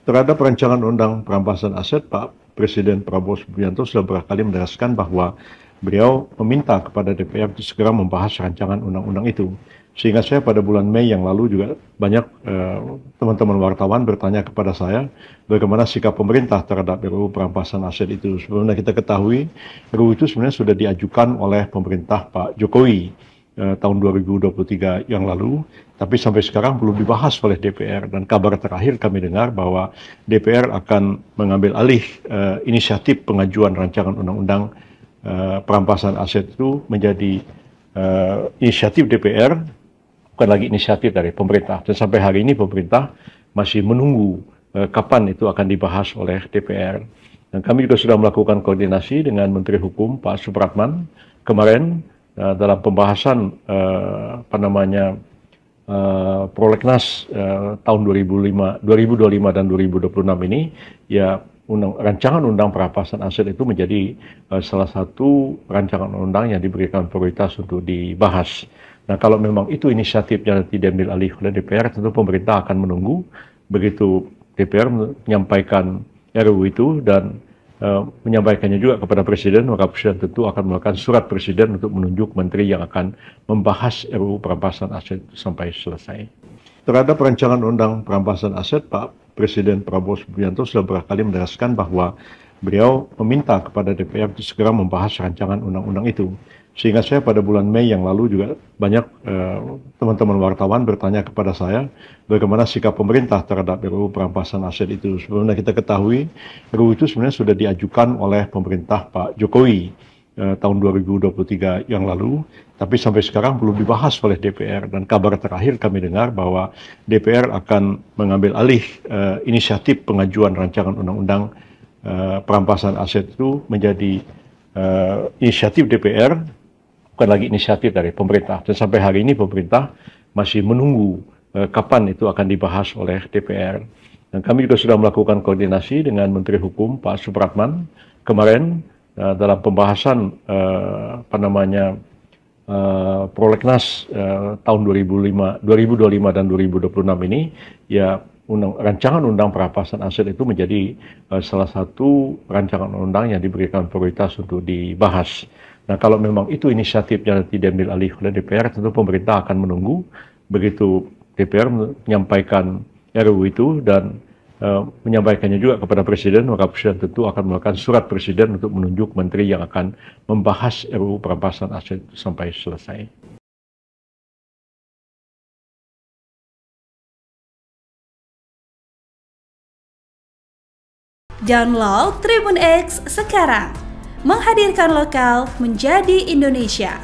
Terhadap rancangan undang perampasan aset, Pak Presiden Prabowo Subianto sudah berkali menegaskan bahwa beliau meminta kepada DPR untuk segera membahas rancangan undang-undang itu. Sehingga saya pada bulan Mei yang lalu juga banyak teman-teman wartawan bertanya kepada saya bagaimana sikap pemerintah terhadap RUU perampasan aset itu. Sebelumnya kita ketahui RUU itu sebenarnya sudah diajukan oleh pemerintah Pak Jokowi tahun 2023 yang lalu, tapi sampai sekarang belum dibahas oleh DPR. Dan kabar terakhir kami dengar bahwa DPR akan mengambil alih inisiatif pengajuan rancangan undang-undang perampasan aset itu menjadi inisiatif DPR, bukan lagi inisiatif dari pemerintah. Dan sampai hari ini pemerintah masih menunggu kapan itu akan dibahas oleh DPR. Dan kami juga sudah melakukan koordinasi dengan Menteri Hukum Pak Supratman kemarin dalam pembahasan Prolegnas tahun 2025 dan 2026 ini, ya rancangan undang perampasan aset itu menjadi salah satu rancangan undang yang diberikan prioritas untuk dibahas. Nah, kalau memang itu inisiatifnya nanti diambil alih oleh DPR, tentu pemerintah akan menunggu begitu DPR menyampaikan RUU itu dan menyampaikannya juga kepada Presiden, maka Presiden tentu akan melakukan surat Presiden untuk menunjuk menteri yang akan membahas RUU perampasan aset sampai selesai. Terhadap rancangan undang perampasan aset, Pak Presiden Prabowo Subianto sudah berkali menegaskan bahwa beliau meminta kepada DPR untuk segera membahas rancangan undang-undang itu. Sehingga saya pada bulan Mei yang lalu juga banyak teman-teman wartawan bertanya kepada saya bagaimana sikap pemerintah terhadap RUU perampasan aset itu. Sebelumnya kita ketahui RUU itu sebenarnya sudah diajukan oleh pemerintah Pak Jokowi tahun 2023 yang lalu, tapi sampai sekarang belum dibahas oleh DPR. Dan kabar terakhir kami dengar bahwa DPR akan mengambil alih inisiatif pengajuan rancangan undang-undang perampasan aset itu menjadi inisiatif DPR, bukan lagi inisiatif dari pemerintah. Dan sampai hari ini pemerintah masih menunggu kapan itu akan dibahas oleh DPR. Dan kami juga sudah melakukan koordinasi dengan Menteri Hukum Pak Supratman kemarin dalam pembahasan Prolegnas tahun 2025 dan 2026 ini, ya rancangan undang perampasan aset itu menjadi salah satu rancangan undang yang diberikan prioritas untuk dibahas. Nah, kalau memang itu inisiatifnya nanti diambil alih oleh DPR, tentu pemerintah akan menunggu begitu DPR menyampaikan RUU itu dan menyampaikannya juga kepada Presiden, maka Presiden tentu akan melakukan surat Presiden untuk menunjuk menteri yang akan membahas RUU perampasan aset sampai selesai. Download Tribun X sekarang, menghadirkan lokal menjadi Indonesia.